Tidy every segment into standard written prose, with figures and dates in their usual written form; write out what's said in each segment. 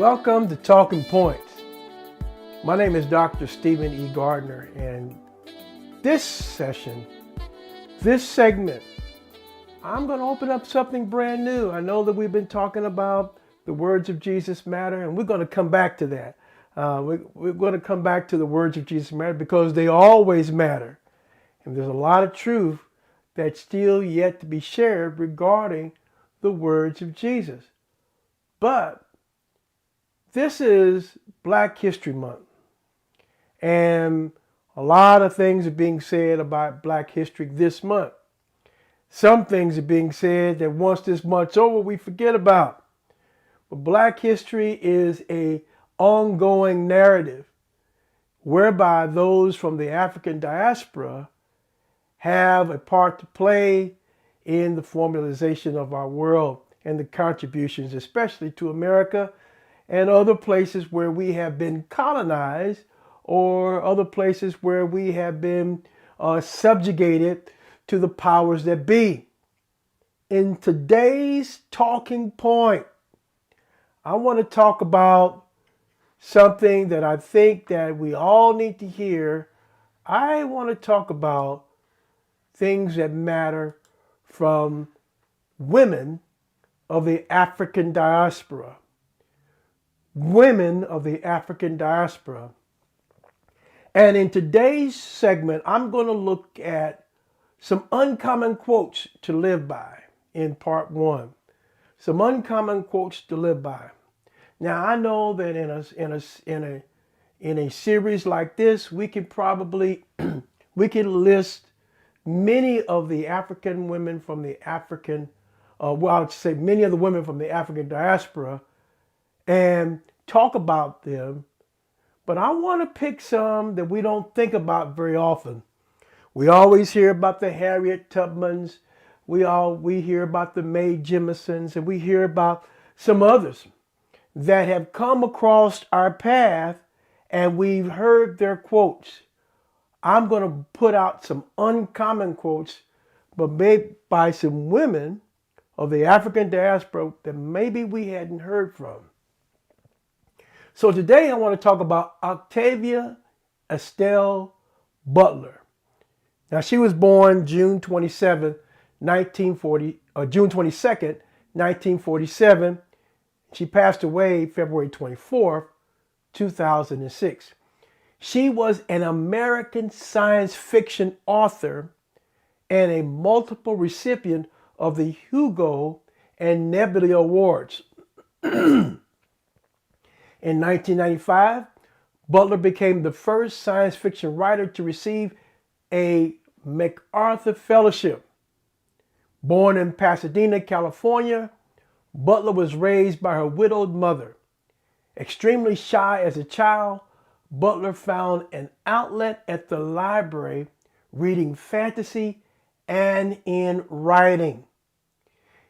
Welcome to Talking Points. My name is Dr. Stephen E. Gardner, and this segment, I'm going to open up something brand new. I know that we've been talking about the words of Jesus matter, and we're going to come back to that. We're going to come back to the words of Jesus matter because they always matter. And there's a lot of truth that's still yet to be shared regarding the words of Jesus. But this is Black History Month, and a lot of things are being said about Black history this month. Some things are being said that once this month's over, we forget about. But Black history is an ongoing narrative whereby those from the African diaspora have a part to play in the formalization of our world and the contributions, especially to America and other places where we have been colonized or other places where we have been subjugated to the powers that be. In today's talking point, I want to talk about something that I think that we all need to hear. I want to talk about things that matter from women of the African diaspora. Women of the African diaspora. And in today's segment, I'm going to look at some uncommon quotes to live by in part one. Some uncommon quotes to live by. Now, I know that in a series like this, we can probably list many of the African women from the many of the women from the African diaspora and talk about them, but I want to pick some that we don't think about very often. We always hear about the Harriet Tubmans, we hear about the Mae Jemisons, and we hear about some others that have come across our path and we've heard their quotes. I'm going to put out some uncommon quotes, but made by some women of the African diaspora that maybe we hadn't heard from. So today I want to talk about Octavia Estelle Butler. Now she was born June 22nd, 1947. She passed away February 24th, 2006. She was an American science fiction author and a multiple recipient of the Hugo and Nebula Awards. In 1995, Butler became the first science fiction writer to receive a MacArthur Fellowship. Born in Pasadena, California, Butler was raised by her widowed mother. Extremely shy as a child, Butler found an outlet at the library reading fantasy and in writing.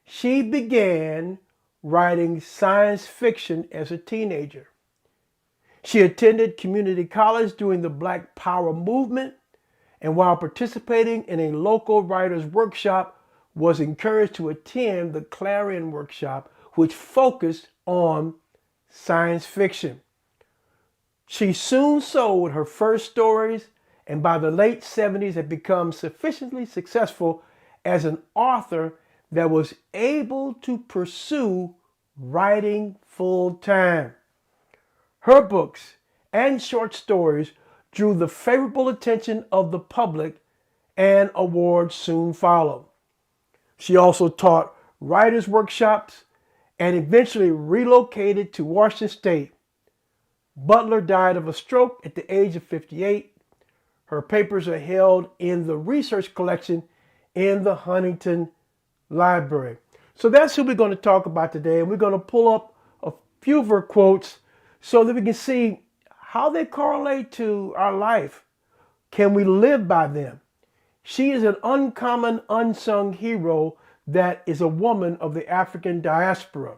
She began writing science fiction as a teenager. She attended community college during the Black Power movement, and while participating in a local writers' workshop, was encouraged to attend the Clarion Workshop, which focused on science fiction. She soon sold her first stories, and by the late 70s had become sufficiently successful as an author that was able to pursue writing full time. Her books and short stories drew the favorable attention of the public, and awards soon followed. She also taught writers' workshops and eventually relocated to Washington State. Butler died of a stroke at the age of 58. Her papers are held in the research collection in the Huntington Library. So that's who we're going to talk about today, and we're going to pull up a few of her quotes so that we can see how they correlate to our life. Can we live by them? She is an uncommon, unsung hero that is a woman of the African diaspora.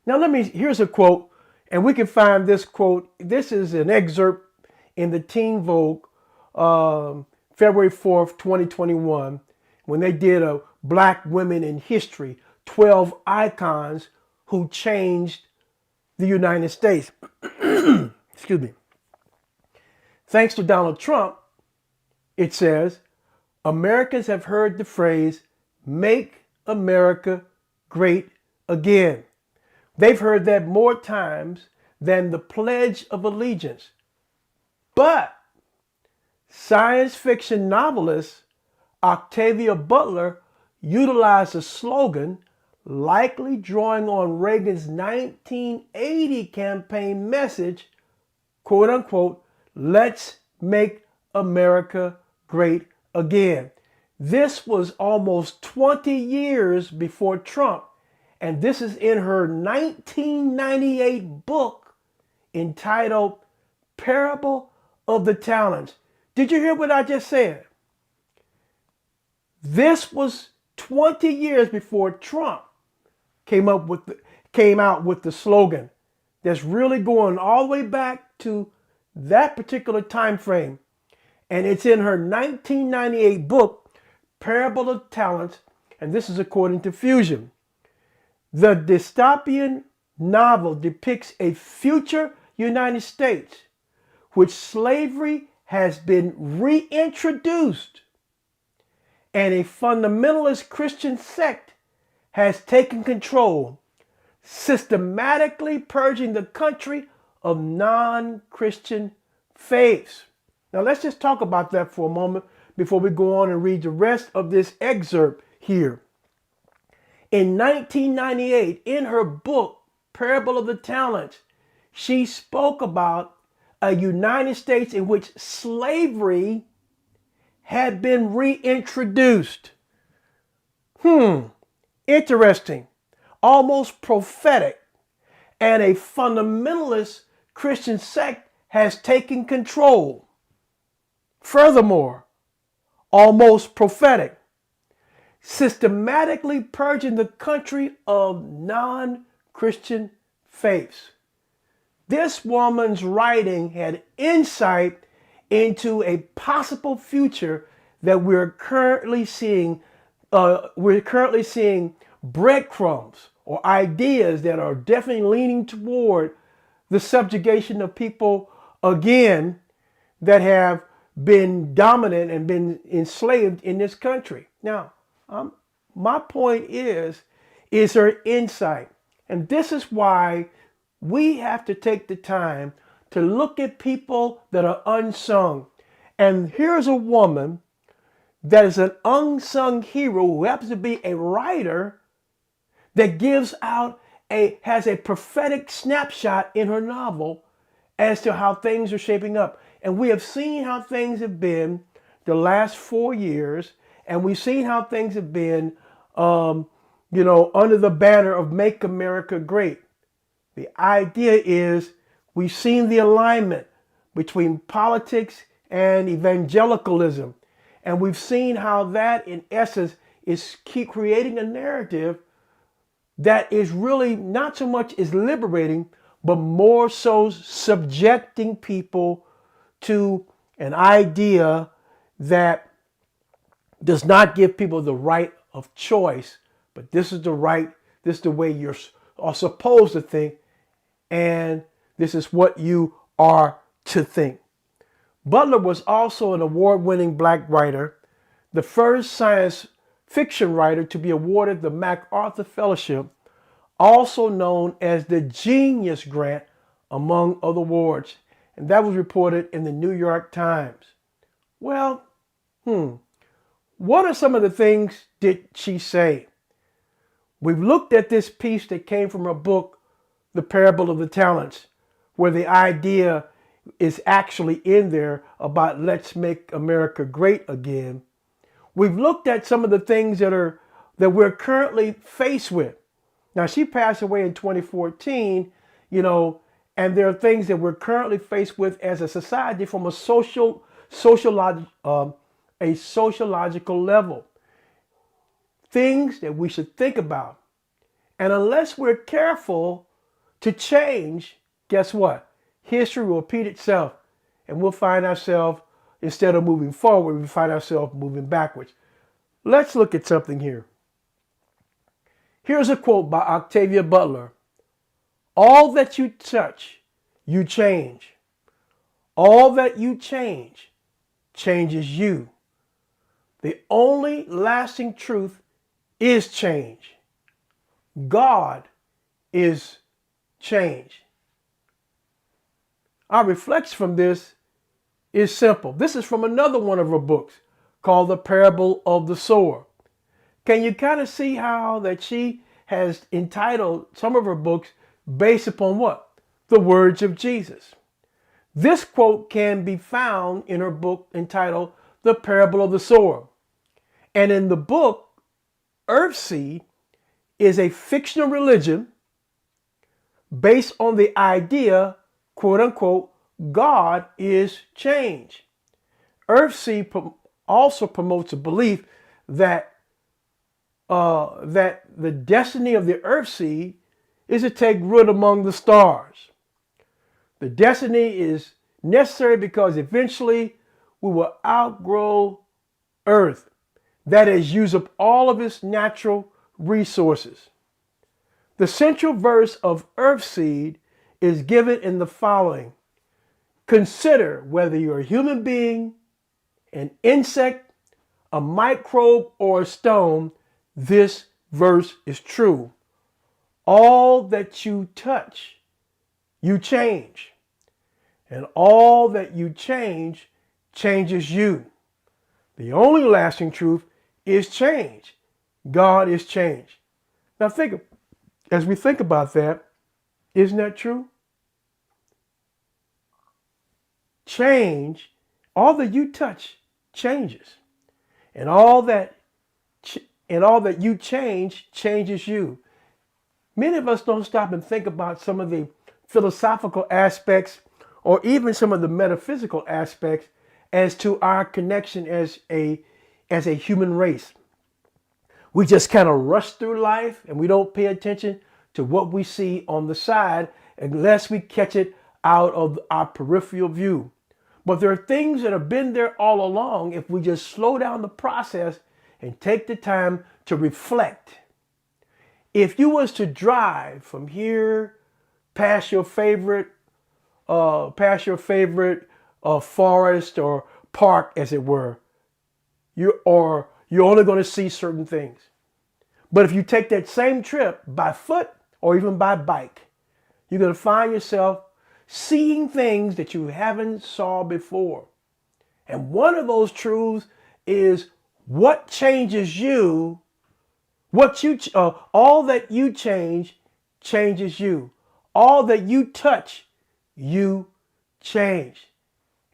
Now here's a quote, and we can find this quote. This is an excerpt in the Teen Vogue, February 4th, 2021, when they did a Black Women in History, 12 icons who changed the United States. Excuse me. Thanks to Donald Trump, it says, Americans have heard the phrase, "Make America Great Again." They've heard that more times than the Pledge of Allegiance. But science fiction novelist Octavia Butler utilized a slogan, likely drawing on Reagan's 1980 campaign message, quote unquote, "Let's make America great again." This was almost 20 years before Trump, and this is in her 1998 book entitled Parable of the Talents. Did you hear what I just said? This was 20 years before Trump came out with the slogan that's really going all the way back to that particular time frame. And it's in her 1998 book, Parable of Talents, and this is according to Fusion. The dystopian novel depicts a future United States which slavery has been reintroduced and a fundamentalist Christian sect has taken control, systematically purging the country of non-Christian faiths. Now let's just talk about that for a moment before we go on and read the rest of this excerpt here. In 1998, in her book, Parable of the Talents, she spoke about a United States in which slavery had been reintroduced. Interesting, almost prophetic, and a fundamentalist Christian sect has taken control. Furthermore, almost prophetic, systematically purging the country of non-Christian faiths. This woman's writing had insight into a possible future that we're currently seeing. We're currently seeing breadcrumbs or ideas that are definitely leaning toward the subjugation of people again that have been dominant and been enslaved in this country. Now, my point is her insight. And this is why we have to take the time to look at people that are unsung. And here's a woman that is an unsung hero who happens to be a writer that has a prophetic snapshot in her novel as to how things are shaping up. And we have seen how things have been the last 4 years, and we've seen how things have been, under the banner of Make America Great. The idea is we've seen the alignment between politics and evangelicalism. And we've seen how that, in essence, is keep creating a narrative that is really not so much is liberating, but more so subjecting people to an idea that does not give people the right of choice, but this is the way you are supposed to think, and this is what you are to think. Butler was also an award-winning black writer, the first science fiction writer to be awarded the MacArthur Fellowship, also known as the Genius Grant, among other awards. And that was reported in the New York Times. Well, what are some of the things did she say? We've looked at this piece that came from her book, The Parable of the Talents, where the idea is actually in there about let's make America great again. We've looked at some of the things that we're currently faced with. Now, she passed away in 2014, and there are things that we're currently faced with as a society from a sociological level. Things that we should think about. And unless we're careful to change, guess what? History will repeat itself, and we'll find ourselves, instead of moving forward, we find ourselves moving backwards. Let's look at something here. Here's a quote by Octavia Butler. All that you touch, you change. All that you change changes you. The only lasting truth is change. God is change. Our reflection from this is simple. This is from another one of her books called The Parable of the Sower. Can you kind of see how that she has entitled some of her books based upon what? The words of Jesus. This quote can be found in her book entitled The Parable of the Sower. And in the book, Earthseed is a fictional religion based on the idea, quote unquote, God is change. Earthseed also promotes a belief that the destiny of the Earthseed is to take root among the stars. The destiny is necessary because eventually we will outgrow Earth. That is, use up all of its natural resources. The central verse of Earthseed is given in the following. Consider whether you're a human being, an insect, a microbe, or a stone. This verse is true. All that you touch, you change. And all that you change, changes you. The only lasting truth is change. God is change. Now as we think about that, isn't that true? Change, all that you touch changes. And all that you change changes you. Many of us don't stop and think about some of the philosophical aspects or even some of the metaphysical aspects as to our connection as a human race. We just kind of rush through life and we don't pay attention to what we see on the side unless we catch it out of our peripheral view. But there are things that have been there all along if we just slow down the process and take the time to reflect. If you was to drive from here past your favorite forest or park, as it were, you're only going to see certain things. But if you take that same trip by foot or even by bike, you're going to find yourself seeing things that you haven't saw before. And one of those truths is what changes you. All that you change changes you. All that you touch, you change.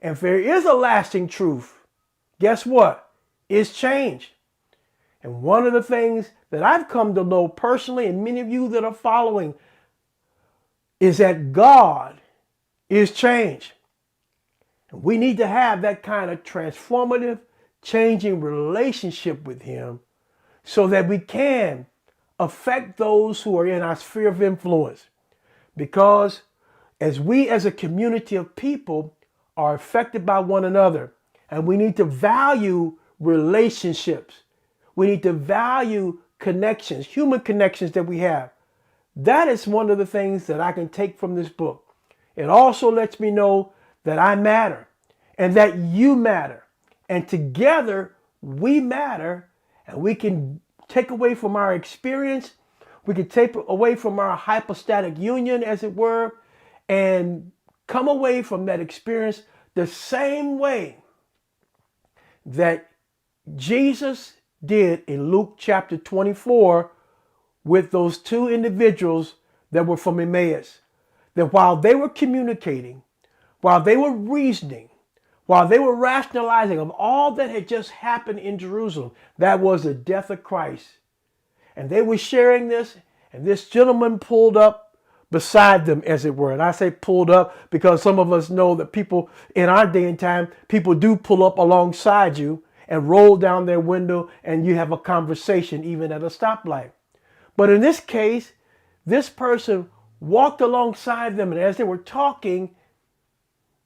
And if there is a lasting truth, guess what? It's change. And one of the things that I've come to know personally, and many of you that are following, is that God is change. And we need to have that kind of transformative, changing relationship with Him so that we can affect those who are in our sphere of influence. Because as we as a community of people are affected by one another, and we need to value relationships. We need to value connections, human connections that we have. That is one of the things that I can take from this book. It also lets me know that I matter and that you matter. And together we matter, and we can take away from our experience. We can take away from our hypostatic union, as it were, and come away from that experience the same way that Jesus did in Luke chapter 24 with those two individuals that were from Emmaus. That while they were communicating, while they were reasoning, while they were rationalizing of all that had just happened in Jerusalem, that was the death of Christ. And they were sharing this, and this gentleman pulled up beside them, as it were. And I say pulled up because some of us know that people in our day and time, people do pull up alongside you and roll down their window, and you have a conversation even at a stoplight. But in this case, this person walked alongside them, and as they were talking,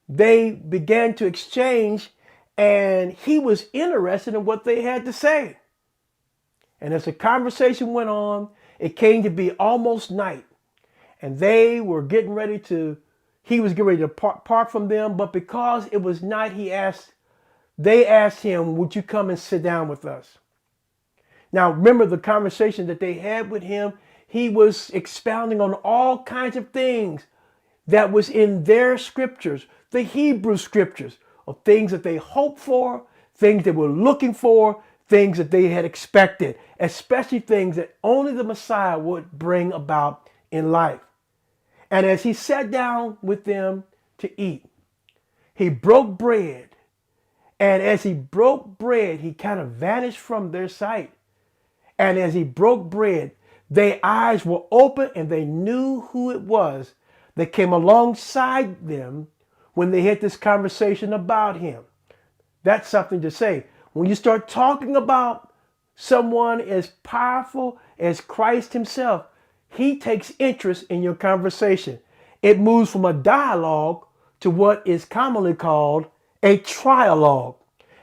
they began to exchange, and he was interested in what they had to say. And as the conversation went on, it came to be almost night. and he was getting ready to part from them. But because it was night, they asked him, would you come and sit down with us? Now, remember the conversation that they had with him. He was expounding on all kinds of things that was in their scriptures, the Hebrew scriptures, of things that they hoped for, things they were looking for, things that they had expected, especially things that only the Messiah would bring about in life. And as he sat down with them to eat, he broke bread. And as he broke bread, he kind of vanished from their sight. And as he broke bread, their eyes were open and they knew who it was that came alongside them when they had this conversation about him. That's something to say. When you start talking about someone as powerful as Christ himself, he takes interest in your conversation. It moves from a dialogue to what is commonly called a trialogue.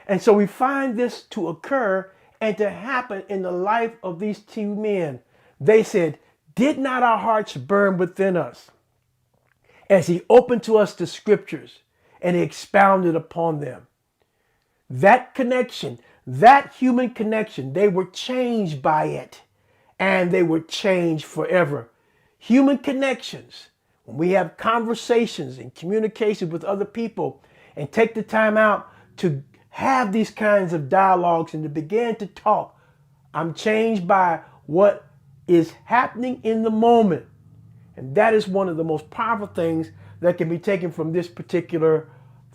And so we find this to occur and to happen in the life of these two men. They said, did not our hearts burn within us? As he opened to us the scriptures and he expounded upon them. That connection, that human connection, they were changed by it and they were changed forever. Human connections, when we have conversations and communication with other people and take the time out to have these kinds of dialogues and to begin to talk, I'm changed by what is happening in the moment. And that is one of the most powerful things that can be taken from this particular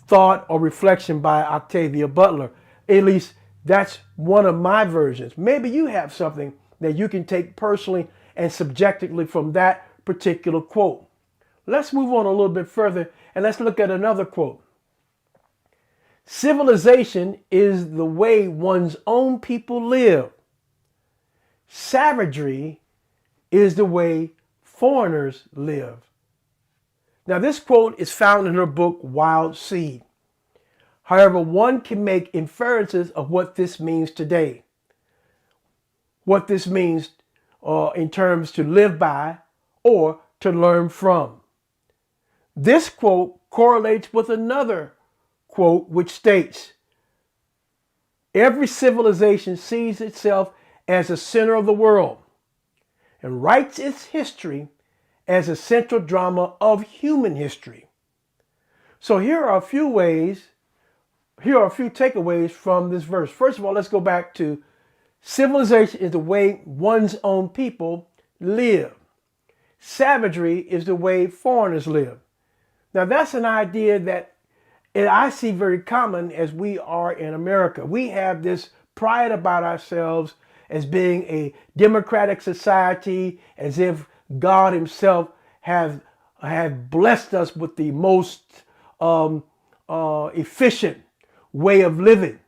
thought or reflection by Octavia Butler. At least that's one of my versions. Maybe you have something that you can take personally and subjectively from that particular quote. Let's move on a little bit further and let's look at another quote. Civilization is the way one's own people live. Savagery is the way foreigners live. Now, this quote is found in her book, Wild Seed. However, one can make inferences of what this means today. What this means in terms to live by or to learn from. This quote correlates with another quote which states, every civilization sees itself as a center of the world and writes its history as a central drama of human history. So here are a few takeaways from this verse. First of all, let's go back to civilization is the way one's own people live. Savagery is the way foreigners live. Now that's an idea that I see very common as we are in America. We have this pride about ourselves as being a democratic society, as if God himself have blessed us with the most efficient way of living.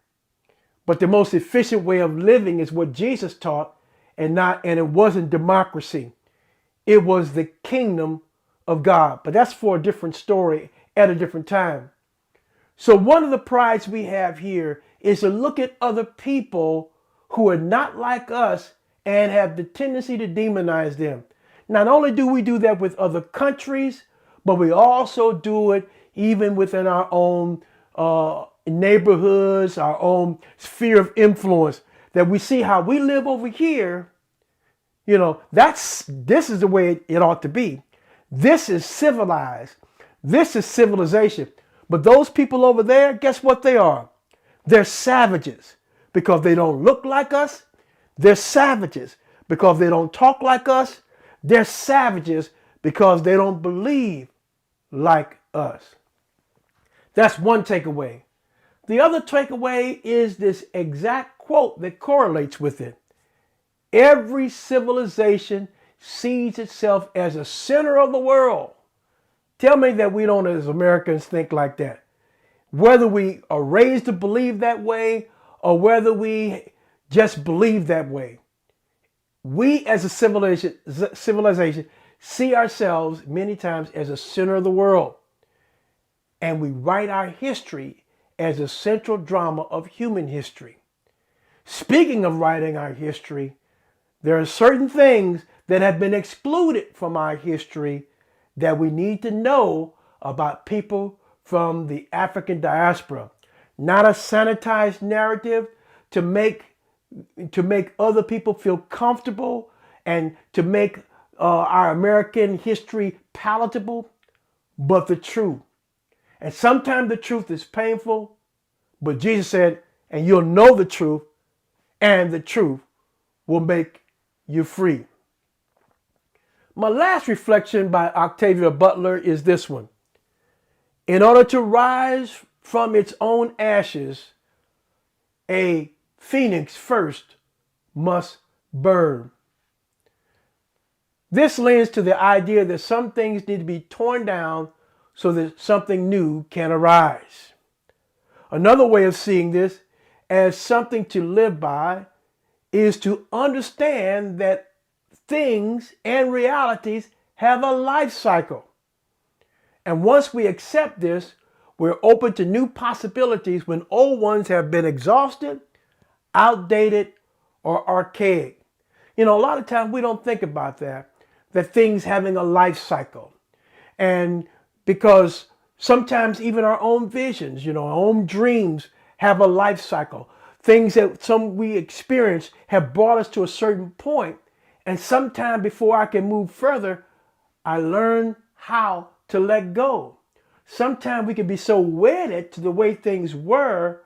But the most efficient way of living is what Jesus taught, and it wasn't democracy. It was the kingdom of God. But that's for a different story at a different time. So one of the prides we have here is to look at other people who are not like us and have the tendency to demonize them. Not only do we do that with other countries, but we also do it even within our own neighborhoods, our own sphere of influence, that we see how we live over here. You know, this is the way it ought to be. This is civilized. This is civilization. But those people over there, guess what they are? They're savages because they don't look like us. They're savages because they don't talk like us. They're savages because they don't believe like us. That's one takeaway. The other takeaway is this exact quote that correlates with it. Every civilization sees itself as a center of the world. Tell me that we don't, as Americans, think like that. Whether we are raised to believe that way or whether we just believe that way. We as a civilization see ourselves many times as a center of the world. And we write our history as a central drama of human history. Speaking of writing our history, there are certain things that have been excluded from our history that we need to know about people from the African diaspora. Not a sanitized narrative to make other people feel comfortable and to make our American history palatable, but the truth. And sometimes the truth is painful, but Jesus said, and you'll know the truth, and the truth will make you free. My last reflection by Octavia Butler is this one. In order to rise from its own ashes, a phoenix first must burn. This lends to the idea that some things need to be torn down so that something new can arise. Another way of seeing this as something to live by is to understand that things and realities have a life cycle. And once we accept this, we're open to new possibilities when old ones have been exhausted, outdated, or archaic. A lot of times we don't think about that things having a life cycle. And because sometimes even our own visions, our own dreams have a life cycle. Things that some we experience have brought us to a certain point. And sometime before I can move further, I learn how to let go. Sometimes we can be so wedded to the way things were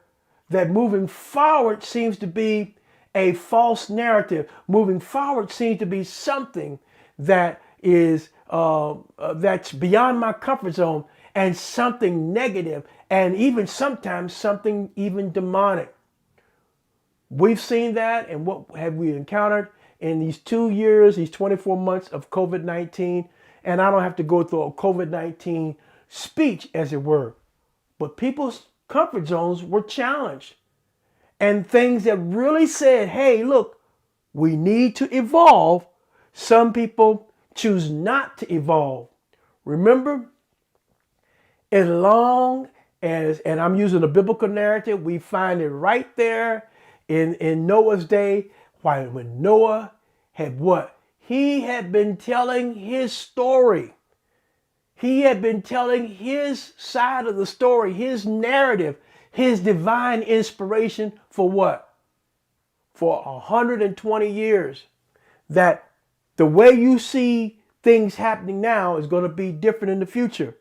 that moving forward seems to be a false narrative. Moving forward seems to be something that is that's beyond my comfort zone and something negative, and even sometimes something even demonic. We've seen that, and what have we encountered in these 2 years, these 24 months of COVID-19? And I don't have to go through a COVID-19 speech, as it were, but people's comfort zones were challenged. And things that really said, hey, look, we need to evolve. Some people choose not to evolve. Remember, as long as, and I'm using a biblical narrative, we find it right there in Noah's day, when Noah had what? He had been telling his story. He had been telling his side of the story, his narrative, his divine inspiration for what? For 120 years. That the way you see things happening now is going to be different in the future.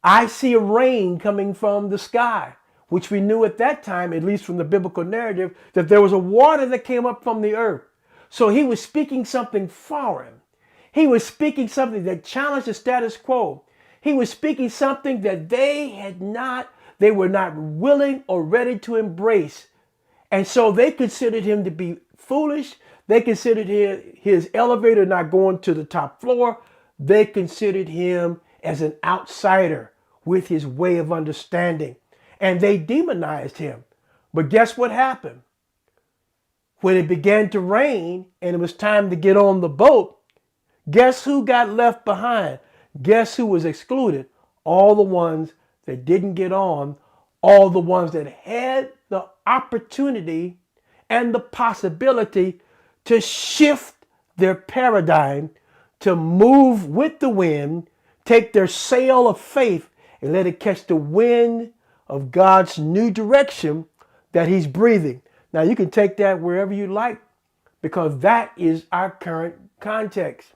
I see a rain coming from the sky, which we knew at that time, at least from the biblical narrative, that there was a water that came up from the earth. So he was speaking something foreign. He was speaking something that challenged the status quo. He was speaking something that they were not willing or ready to embrace. And so they considered him to be foolish. They considered his elevator not going to the top floor. They considered him as an outsider with his way of understanding. And they demonized him. But guess what happened? When it began to rain and it was time to get on the boat, guess who got left behind? Guess who was excluded? All the ones that didn't get on, all the ones that had the opportunity and the possibility to shift their paradigm, to move with the wind, take their sail of faith and let it catch the wind of God's new direction that he's breathing. Now you can take that wherever you like, because that is our current context.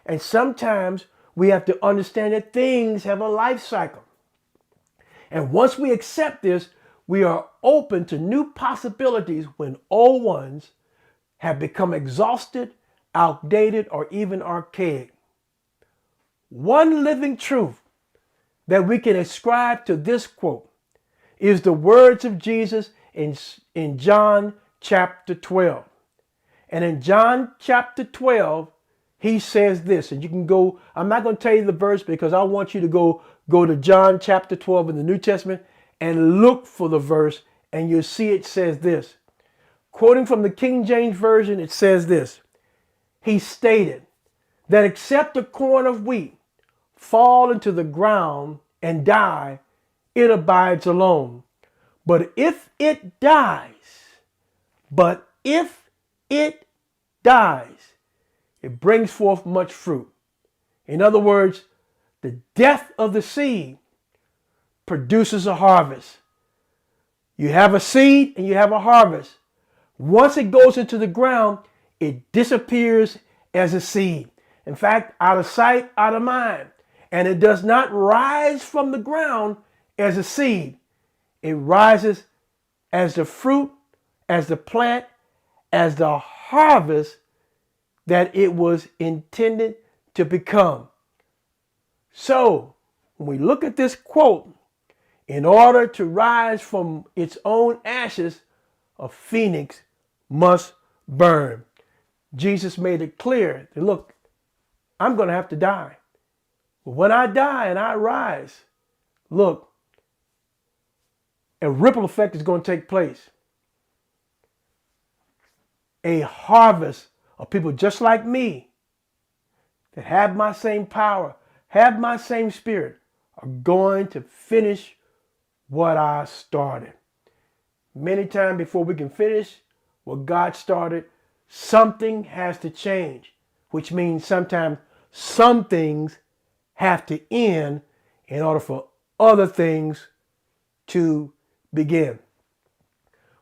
And sometimes we have to understand that things have a life cycle. And once we accept this, we are open to new possibilities when old ones have become exhausted, outdated, or even archaic. One living truth that we can ascribe to this quote is the words of Jesus in John chapter 12. And in John chapter 12, he says this, and you can go, I'm not going to tell you the verse because I want you to go to John chapter 12 in the New Testament and look for the verse, and you'll see it says this. Quoting from the King James Version, it says this. He stated that except a corn of wheat fall into the ground and die, it abides alone. But if it dies, it brings forth much fruit. In other words, the death of the seed produces a harvest. You have a seed and you have a harvest. Once it goes into the ground, it disappears as a seed. In fact, out of sight, out of mind. And it does not rise from the ground as a seed. It rises as the fruit, as the plant, as the harvest that it was intended to become. So, when we look at this quote, in order to rise from its own ashes, a phoenix must burn. Jesus made it clear that, look, I'm going to have to die. But when I die and I rise, look, a ripple effect is going to take place. A harvest of people just like me that have my same power, have my same spirit, are going to finish what I started. Many times before we can finish what God started, something has to change, which means sometimes some things have to end in order for other things to begin.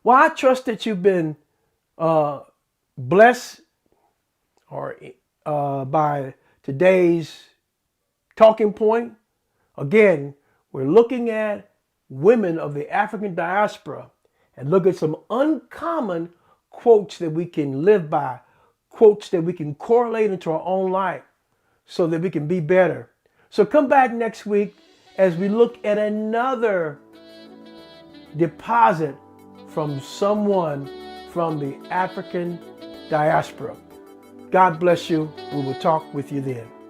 Well, I trust that you've been blessed by today's talking point. Again, we're looking at women of the African diaspora and look at some uncommon quotes that we can live by, quotes that we can correlate into our own life so that we can be better. So come back next week as we look at another deposit from someone from the African diaspora. God bless you. We will talk with you then.